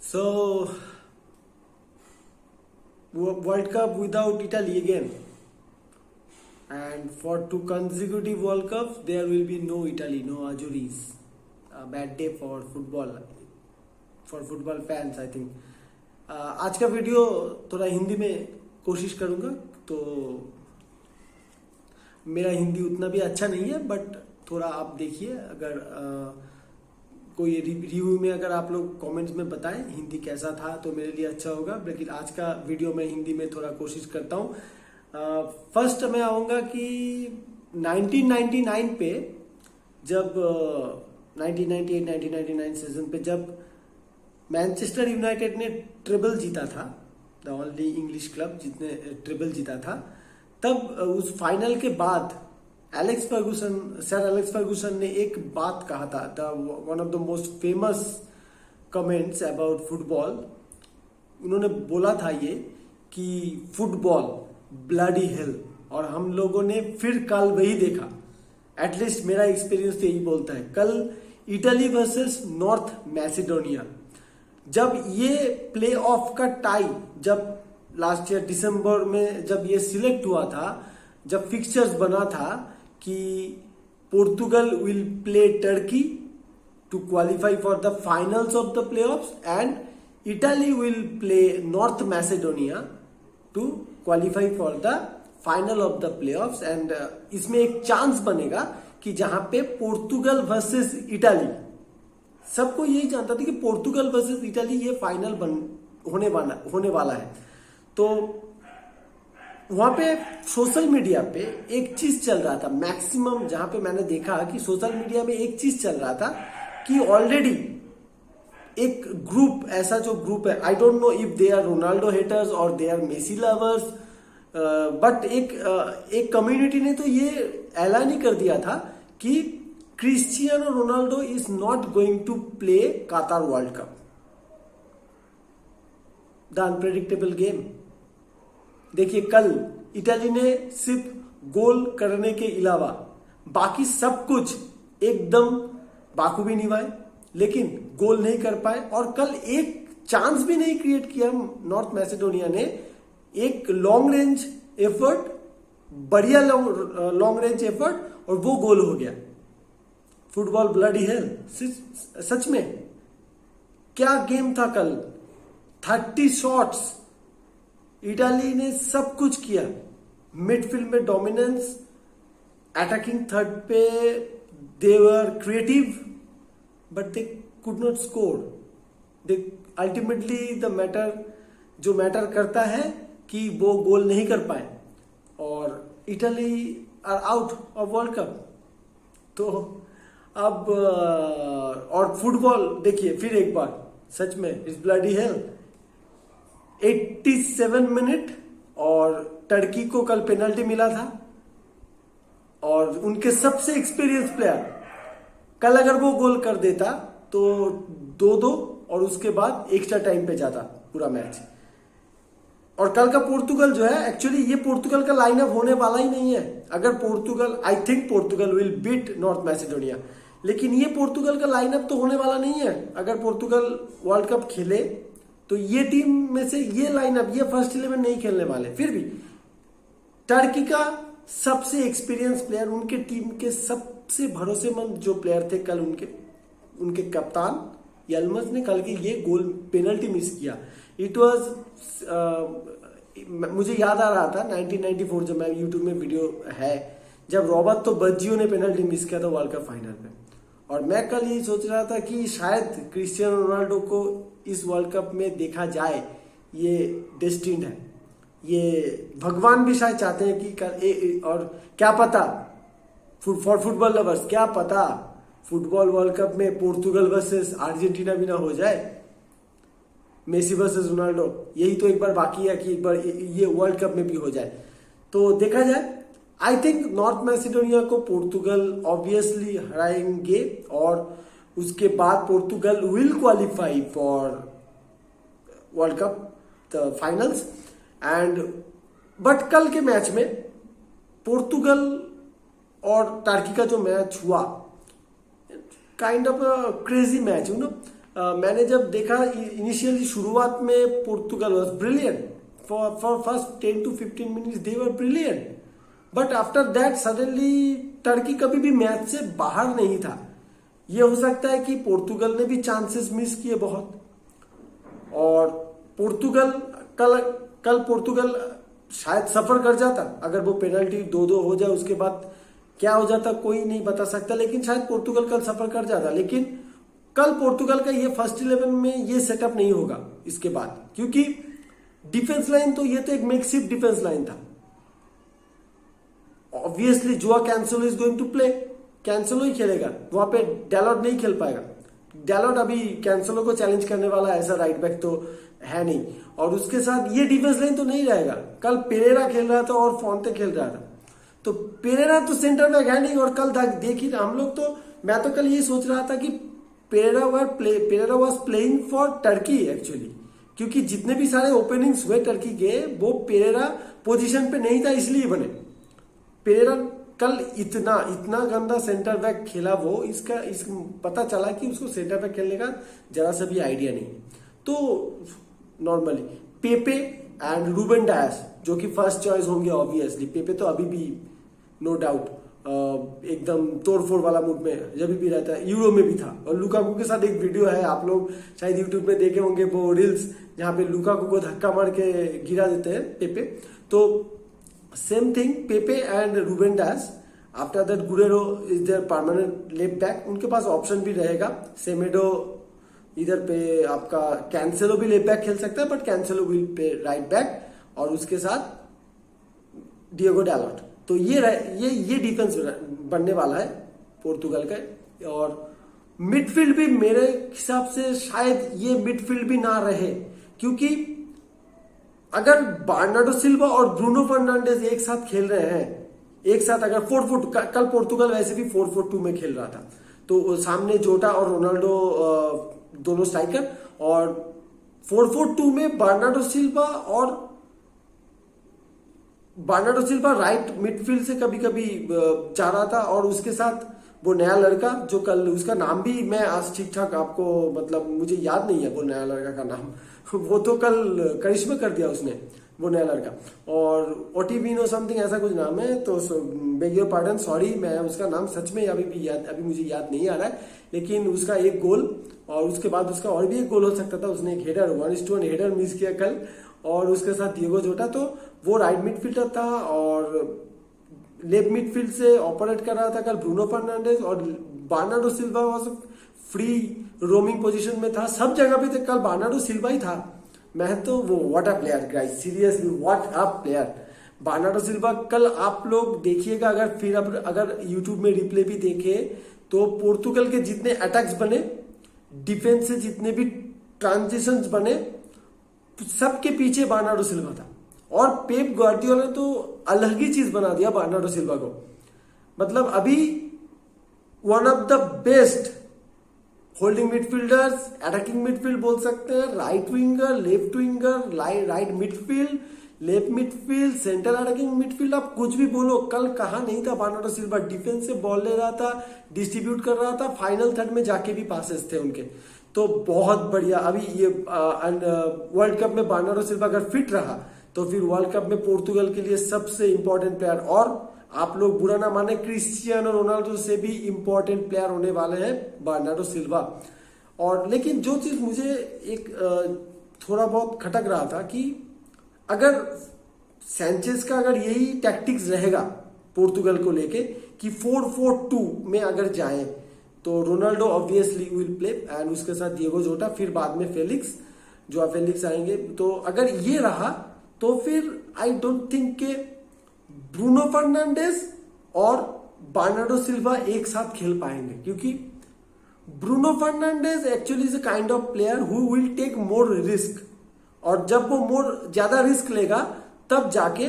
So, World Cup without Italy again. And for two consecutive World Cups, there will be no Italy, no Azuris. A bad day for football fans, I think. आज का video थोड़ा हिंदी में कोशिश करूँगा, तो मेरा हिंदी उतना भी अच्छा नहीं है, बट थोड़ा आप देखिए। अगर कोई रिव्यू में अगर आप लोग कमेंट्स में बताएं हिंदी कैसा था तो मेरे लिए अच्छा होगा। लेकिन आज का वीडियो मैं हिंदी में थोड़ा कोशिश करता हूँ। फर्स्ट मैं आऊँगा कि 1999 पे, जब 1998-1999 सीजन पे जब मैनचेस्टर यूनाइटेड ने ट्रिबल जीता था, द ओनली इंग्लिश क्लब जिसने ट्रिबल जीता था, तब उस फाइनल के बाद सर एलेक्स फर्गूसन ने एक बात कहा था, one of the most famous comments about football. उन्होंने बोला था ये कि फुटबॉल ब्लडी हेल, और हम लोगों ने फिर कल वही देखा। एटलीस्ट मेरा एक्सपीरियंस तो यही बोलता है। कल इटली वर्सेस नॉर्थ मैसेडोनिया, जब ये प्ले ऑफ का टाई, जब लास्ट ईयर दिसंबर में जब ये सिलेक्ट हुआ था, जब फिक्सचर्स बना था कि Portugal will play Turkey to qualify for the finals of the playoffs and Italy will play North Macedonia to qualify for the final of the playoffs, and इसमें एक चांस बनेगा कि जहां पे पोर्तुगल वर्सेस इटली, सबको यही जानता था कि पोर्तुगल वर्सेस इटली ये फाइनल होने वाला है। तो वहां पे सोशल मीडिया पे एक चीज चल रहा था, मैक्सिमम जहां पे मैंने देखा कि सोशल मीडिया में एक चीज चल रहा था कि ऑलरेडी एक ग्रुप, ऐसा जो ग्रुप है, I don't know if they are Ronaldo haters और they are Messi lovers, but एक कम्युनिटी ने तो ये ऐलान ही कर दिया था कि Cristiano Ronaldo is not going to play Qatar World Cup. The unpredictable game. देखिए, कल इटली ने सिर्फ गोल करने के अलावा बाकी सब कुछ एकदम बाखूबी निभाए, लेकिन गोल नहीं कर पाए। और कल एक चांस भी नहीं क्रिएट किया नॉर्थ मैसेडोनिया ने। एक लॉन्ग रेंज एफर्ट, बढ़िया लॉन्ग रेंज एफर्ट, और वो गोल हो गया। Football bloody hello. सच में क्या गेम था कल। 30 शॉट्स, इटाली ने सब कुछ किया। मिडफील्ड में डोमिनेंस, अटैकिंग थर्ड पे they were creative, but they could not score. They ultimately the matter, जो मैटर करता है कि वो गोल नहीं कर पाए, और Italy are out of World Cup. तो अब और फुटबॉल देखिए फिर एक बार, सच में इट्स ब्लडी हेल। 87 मिनट, और टर्की को कल पेनल्टी मिला था, और उनके सबसे एक्सपीरियंस प्लेयर, कल अगर वो गोल कर देता तो 2-2, और उसके बाद एक्स्ट्रा टाइम पे जाता पूरा मैच। और कल का पोर्तुगल जो है, एक्चुअली ये पोर्तुगल का लाइनअप होने वाला ही नहीं है। अगर Portugal, I think Portugal will beat North Macedonia, लेकिन ये पोर्तुगल का लाइनअप तो होने वाला नहीं है। अगर पोर्तुगल वर्ल्ड कप खेले तो ये टीम में से ये लाइनअप, ये फर्स्ट 11 नहीं खेलने वाले। फिर भी टर्की का सबसे एक्सपीरियंस प्लेयर, उनके टीम के सबसे भरोसेमंद जो प्लेयर थे कल, उनके कप्तान यल्मज ने कल के ये गोल पेनल्टी मिस किया। इट वाज, मुझे याद आ रहा था 1994, जब मैं यूट्यूब में वीडियो है, जब रॉबर्टो बज्जियो ने पेनल्टी मिस किया था वर्ल्ड कप फाइनल में। और मैं कल ये सोच रहा था कि शायद क्रिस्टियानो रोनाल्डो को इस वर्ल्ड कप में देखा जाए, ये डेस्टिन्ड है, ये भगवान भी शायद चाहते हैं कि कल, और क्या पता फॉर फुटबॉल लवर्स, क्या पता फुटबॉल वर्ल्ड कप में पोर्तुगल वर्सेस अर्जेंटीना भी ना हो जाए, मेसी वर्सेस रोनाल्डो। यही तो एक बार बाकी है कि एक बार ये वर्ल्ड कप में भी हो जाए, तो देखा जाए। आई थिंक नॉर्थ मैसेडोनिया को पोर्तुगल ऑब्वियसली हराएंगे, और उसके बाद Portugal will qualify for world Cup the finals. And but कल के मैच में पोर्तुगल और टर्की का जो मैच हुआ, kind of a crazy match, you know. मैंने जब देखा इनिशियली शुरुआत में Portugal was brilliant for first 10 to 15 minutes they were brilliant, but after that suddenly Turkey कभी भी मैच से बाहर नहीं था। ये हो सकता है कि पोर्तुगल ने भी चांसेस मिस किए बहुत, और पोर्तुगल कल पोर्तुगल शायद सफर कर जाता अगर वो पेनल्टी 2-2 हो जाए, उसके बाद क्या हो जाता कोई नहीं बता सकता, लेकिन शायद पोर्तुगल कल सफर कर जाता। लेकिन कल पोर्तुगल का ये फर्स्ट 11 में ये सेटअप नहीं होगा इसके बाद, क्योंकि डिफेंस लाइन तो ये तो एक मेकशिफ्ट डिफेंस लाइन था। Obviously Joao Cancelo is going to play, Cancelo ही खेलेगा, वहां पे डैलॉट नहीं खेल पाएगा। डैलॉट अभी कैंसेलो को चैलेंज करने वाला ऐसा राइट बैक तो है नहीं, और उसके साथ ये डिफेंस लाइन तो नहीं रहेगा। कल पेरेरा खेल रहा था और फोंते खेल रहा था, तो पेरेरा तो सेंटर बैक है नहीं, और कल देखी हम लोग तो, मैं तो कल ये सोच रहा था कि Pereira was playing for Turkey actually, क्योंकि जितने भी सारे ओपनिंग्स हुए टर्की के वो पेरेरा पोजीशन पे नहीं था इसलिए बने। पेरेरा कल इतना गंदा सेंटर बैक खेला वो, इसका पता चला कि उसको सेंटर बैक खेलने का जरा सा भी आइडिया नहीं। तो normally Pepe and Ruben Dias जो कि फर्स्ट चॉइस होंगे ऑब्वियसली। पेपे तो अभी भी नो डाउट एकदम तोड़फोड़ वाला मूड में जब भी रहता है, यूरो में भी था। और लुकाकू के साथ एक वीडियो है, आप लोग शायद यूट्यूब में देखे होंगे वो रील्स, जहां पे लुकाकू को धक्का मार के गिरा देते हैं पेपे। तो same thing Pepe and Ruben Dias. After that Guerreiro is there permanent left back, उनके पास ऑप्शन भी रहेगा। सेमेडो इधर पे आपका कैंसेलो भी लेफ्ट बैक खेल सकता है, but Cancelo will pay right back, और उसके साथ डिएगो डैलॉट। तो ये डिफेंस बनने वाला है पोर्तुगल का। और मिडफील्ड भी मेरे हिसाब से शायद ये मिडफील्ड भी ना रहे, क्योंकि अगर बर्नार्डो सिल्वा और ब्रूनो फर्नांडिस एक साथ खेल रहे हैं, एक साथ अगर 4-4, कल पोर्तुगल वैसे भी 4-4-2 में खेल रहा था, तो सामने जोटा और रोनाल्डो दोनों स्ट्राइकर, और 4-4-2 में बर्नार्डो सिल्वा राइट मिडफील्ड से कभी कभी जा रहा था, और उसके साथ वो नया लड़का जो कल, उसका नाम भी मैं आज ठीक ठाक आपको मतलब मुझे याद नहीं है वो नया लड़का का नाम वो तो कल करिश्मा कर दिया उसने, वो नया लड़का, और ओटिविनो समथिंग ऐसा कुछ नाम है। तो बेग योर पार्डन, सॉरी, मैं उसका नाम सच में अभी मुझे याद नहीं आ रहा है। लेकिन उसका एक गोल, और उसके बाद उसका और भी एक गोल हो सकता था। उसने एक हेडर 1-1 हेडर मिस किया कल, और उसके साथ डिएगो जोटा, तो वो राइट मिडफील्डर था, और लेफ्ट मिडफील्ड से ऑपरेट कर रहा था कल ब्रूनो फर्नांडिस, और Bernardo Silva was free roaming position में था। सब जगह पे कल बर्नार्डो सिल्वा ही था। मैं तो वो what a player guys, seriously what a player Bernardo Silva. कल आप लोग देखिएगा, अगर यूट्यूब में रिप्ले भी देखे, तो पोर्तुगल के जितने अटैक्स बने, डिफेंस से जितने भी ट्रांजिशंस बने, सबके पीछे बर्नार्डो सिल्वा था। और पेप गार्डियोला ने तो अलग ही चीज बना दिया बर्नार्डो सिल्वा को। मतलब अभी one of the best holding midfielders, attacking midfield बोल सकते हैं, right winger, left winger, right midfield, left midfield, centre attacking midfield, आप कुछ भी बोलो, कल कहाँ नहीं था बर्नार्डो सिल्वा। डिफेंस से बॉल ले रहा था, डिस्ट्रीब्यूट कर रहा था, फाइनल थर्ड में जाके भी पासेस थे उनके। तो बहुत बढ़िया। अभी ये वर्ल्ड कप में बर्नार्डो सिल्वा अगर फिट रहा तो फिर वर्ल्ड कप में पोर्तुगल के लिए सबसे इंपॉर्टेंट प्लेयर, और आप लोग बुरा ना माने, क्रिस्टियानो रोनाल्डो से भी इंपॉर्टेंट प्लेयर होने वाले हैं बर्नार्डो सिल्वा। और लेकिन जो चीज मुझे एक थोड़ा बहुत खटक रहा था कि अगर सैंचेज का अगर यही टैक्टिक्स रहेगा पोर्तुगल को लेके कि 4-4-2 में अगर जाए, तो Ronaldo obviously will play, and उसके साथ डिएगो जोटा, फिर बाद में फेलिक्स आएंगे। तो अगर ये रहा तो फिर आई डोंट थिंक के ब्रूनो फर्नांडिस और बर्नार्डो सिल्वा एक साथ खेल पाएंगे, क्योंकि Bruno Fernandes actually is a kind of player who will take more risk, और जब वो ज्यादा रिस्क लेगा तब जाके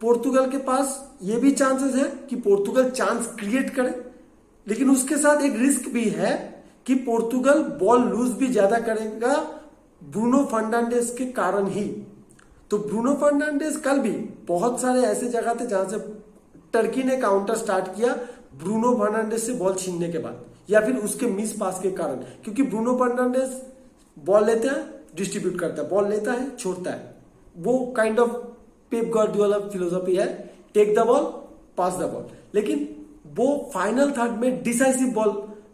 पोर्तुगल के पास ये भी चांसेस है कि पोर्तुगल चांस क्रिएट करे, लेकिन उसके साथ एक रिस्क भी है कि पोर्तुगल बॉल लूज भी ज्यादा करेगा ब्रूनो फर्नांडिस के कारण ही। तो ब्रूनो फर्नांडिस कल भी बहुत सारे ऐसे जगह थे जहां से टर्की ने काउंटर स्टार्ट किया ब्रूनो फर्नांडिस से बॉल छीनने के बाद। या फिर उसके मिस पास के कारण, क्योंकि ब्रूनो फर्नांडिस बॉल लेता है, डिस्ट्रीब्यूट करता है, बॉल लेता है, छोड़ता है, वो kind of Pep Guardiola philosophy है, take the ball, pass the ball. लेकिन वो फाइनल थर्ड में डिसाइसिव बॉल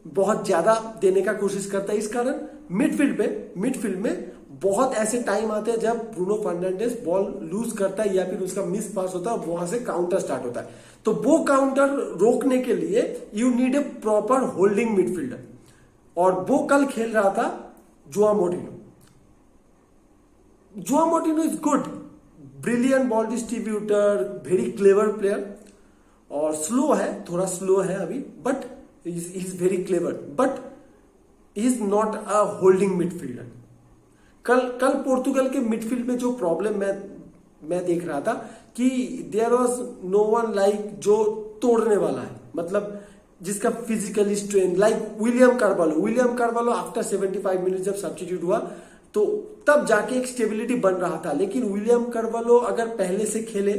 बहुत ज्यादा देने का कोशिश करता है, इस कारण मिडफील्ड में बहुत ऐसे टाइम आते हैं जब ब्रूनो फर्नांडिस बॉल लूज करता है या फिर उसका मिस पास होता है, वहां से काउंटर स्टार्ट होता है। तो वो काउंटर रोकने के लिए you need a proper holding midfielder, और वो कल खेल रहा था Joao Moutinho. Joao Moutinho is good, brilliant ball distributor, very clever player, और स्लो है, थोड़ा स्लो है अभी, but is very clever, but is not a holding midfielder. कल पोर्तुगल के मिडफील्ड में जो प्रॉब्लम मैं देख रहा था कि there was no one like जो तोड़ने वाला है, मतलब जिसका physically strength, like William Carvalho after 75 minute जब सब्स्टिट्यूट हुआ तो तब जाके एक स्टेबिलिटी बन रहा था। लेकिन विलियम कार्वालो अगर पहले से खेले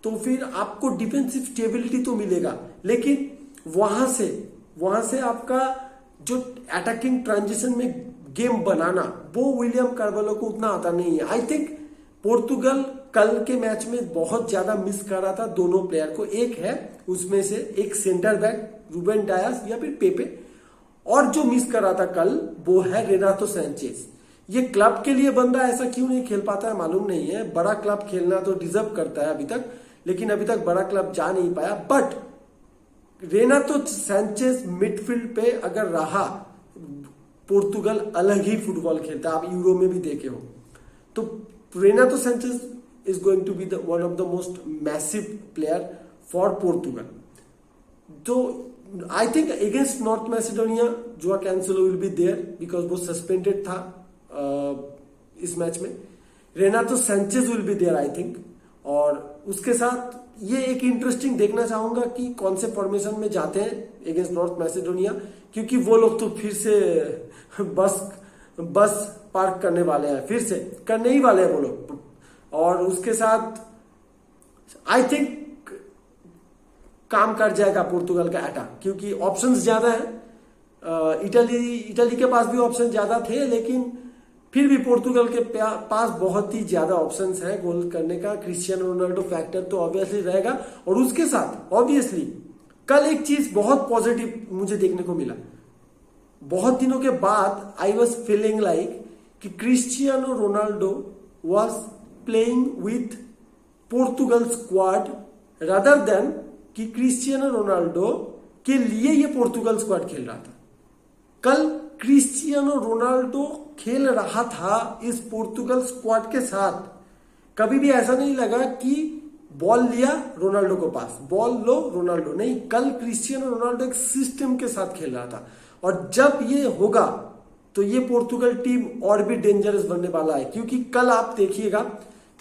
तो फिर आपको डिफेंसिव स्टेबिलिटी तो मिलेगा, लेकिन वहां से आपका जो अटैकिंग ट्रांजिशन में गेम बनाना, वो विलियम कार्वालो को उतना आता नहीं है। आई थिंक पोर्तुगल कल के मैच में बहुत ज्यादा मिस कर रहा था दोनों प्लेयर को। एक है उसमें से एक सेंटर बैक रूबेन डायस या फिर पेपे, और जो मिस कर रहा था कल वो है रेनातो सैंचेज। ये क्लब के लिए बंदा ऐसा क्यों नहीं खेल पाता है मालूम नहीं है। बड़ा क्लब खेलना तो डिजर्व करता है अभी तक, लेकिन अभी तक बड़ा क्लब जा नहीं पाया। बट रेनातो सैंचेज मिडफील्ड पे अगर रहा, पोर्तुगल अलग ही फुटबॉल खेलता है। आप यूरो में भी देखे हो तो Renato Sanches is going to be one of the most massive player for Portugal. तो I think against North Macedonia Joao Cancelo will be there because वो सस्पेंडेड था इस मैच में। Renato Sanches will be there I think, और उसके साथ ये एक इंटरेस्टिंग देखना चाहूंगा कि कौन से फॉर्मेशन में जाते हैं अगेंस्ट नॉर्थ मैसेडोनिया, क्योंकि वो लोग तो फिर से बस पार्क करने वाले हैं, फिर से करने ही वाले हैं वो लोग। और उसके साथ आई थिंक काम कर जाएगा पोर्तुगल का अटैक, क्योंकि ऑप्शंस ज्यादा है। इटली के पास भी ऑप्शन ज्यादा थे, लेकिन फिर भी पोर्तुगल के पास बहुत ही ज्यादा ऑप्शंस हैं गोल करने का। क्रिस्टियानो रोनाल्डो फैक्टर तो ऑब्वियसली रहेगा, और उसके साथ ऑब्वियसली कल एक चीज बहुत पॉजिटिव मुझे देखने को मिला। बहुत दिनों के बाद आई वॉज फीलिंग लाइक कि Cristiano Ronaldo was playing with Portugal squad rather than कि क्रिस्टियानो रोनाल्डो के लिए ये पोर्तुगल स्क्वाड खेल रहा था। कल क्रिस्टियानो रोनाल्डो खेल रहा था इस पोर्तुगल स्क्वाड के साथ। कभी भी ऐसा नहीं लगा कि बॉल लिया रोनाल्डो को पास, बॉल लो रोनाल्डो, नहीं। कल क्रिस्टियानो रोनाल्डो एक सिस्टम के साथ खेल रहा था, और जब ये होगा तो ये पोर्तुगल टीम और भी डेंजरस बनने वाला है। क्योंकि कल आप देखिएगा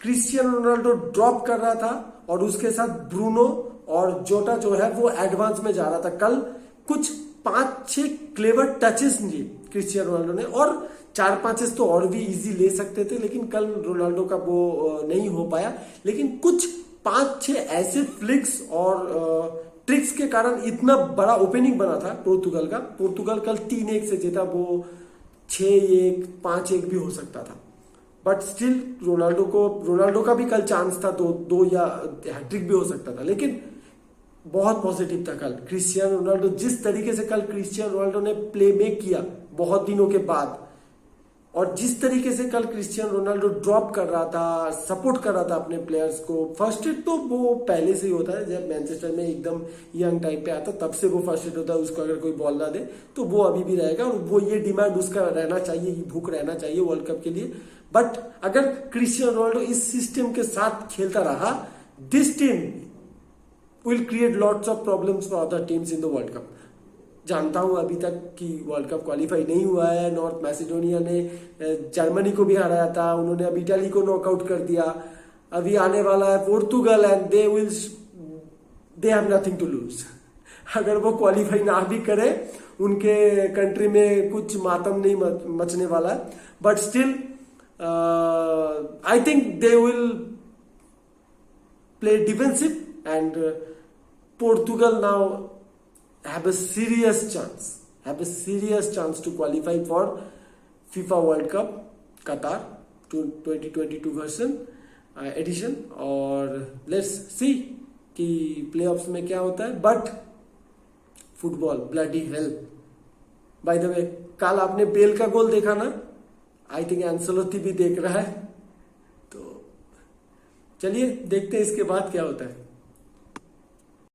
क्रिस्टियानो रोनाल्डो ड्रॉप कर रहा था, और उसके साथ ब्रूनो और जोटा जो है वो एडवांस में जा रहा था। कल कुछ 5-6 क्लेवर टचेस लिए क्रिस्टियानो रोनाल्डो ने, और 4-5 तो और भी इजी ले सकते थे, लेकिन कल रोनाल्डो का वो नहीं हो पाया। लेकिन कुछ 5-6 ऐसे फ्लिक्स और ट्रिक्स के कारण इतना बड़ा ओपनिंग बना था पोर्तुगल का। पोर्तुगल कल 3-1 से जीता, वो 6-1 5-1 भी हो सकता था। बट स्टिल रोनाल्डो का भी कल चांस था, दो या हैट्रिक भी हो सकता था। लेकिन बहुत पॉजिटिव था कल क्रिस्टियानो रोनाल्डो। जिस तरीके से कल क्रिस्टियानो रोनाल्डो ने प्ले मेक किया बहुत दिनों के बाद, और जिस तरीके से कल क्रिस्टियानो रोनाल्डो ड्रॉप कर रहा था, सपोर्ट कर रहा था अपने प्लेयर्स को। फर्स्ट एड तो वो पहले से ही होता है, जब मैनचेस्टर में एकदम यंग टाइम पे आता तब से वो फर्स्ट एड होता है। उसको अगर कोई बॉल ना दे तो वो अभी भी रहेगा, और वो ये डिमांड उसका रहना चाहिए, ये भूख रहना चाहिए वर्ल्ड कप के लिए। बट अगर क्रिस्टियानो रोनाल्डो इस सिस्टम के साथ खेलता रहा, this team will create lots of problems for other teams in the world cup. जानता हूं अभी तक कि वर्ल्ड कप क्वालिफाई नहीं हुआ है। नॉर्थ मैसेडोनिया ने जर्मनी को भी हराया था, उन्होंने अब इटली को नॉकआउट कर दिया। अभी आने वाला है Portugal, and they have nothing to lose. अगर वो क्वालिफाई ना भी करे, उनके कंट्री में कुछ मातम नहीं मचने वाला है। But still I think they will play defensive, and Portugal now have a serious chance, have a serious chance to qualify for FIFA World Cup Qatar 2022 version edition. और लेट्स सी कि playoffs में क्या होता है। But football bloody hell. By the way, कल आपने bell का गोल देखा ना? आई थिंक एंसेलोती भी देख रहा है। तो चलिए देखते हैं इसके बाद क्या होता है।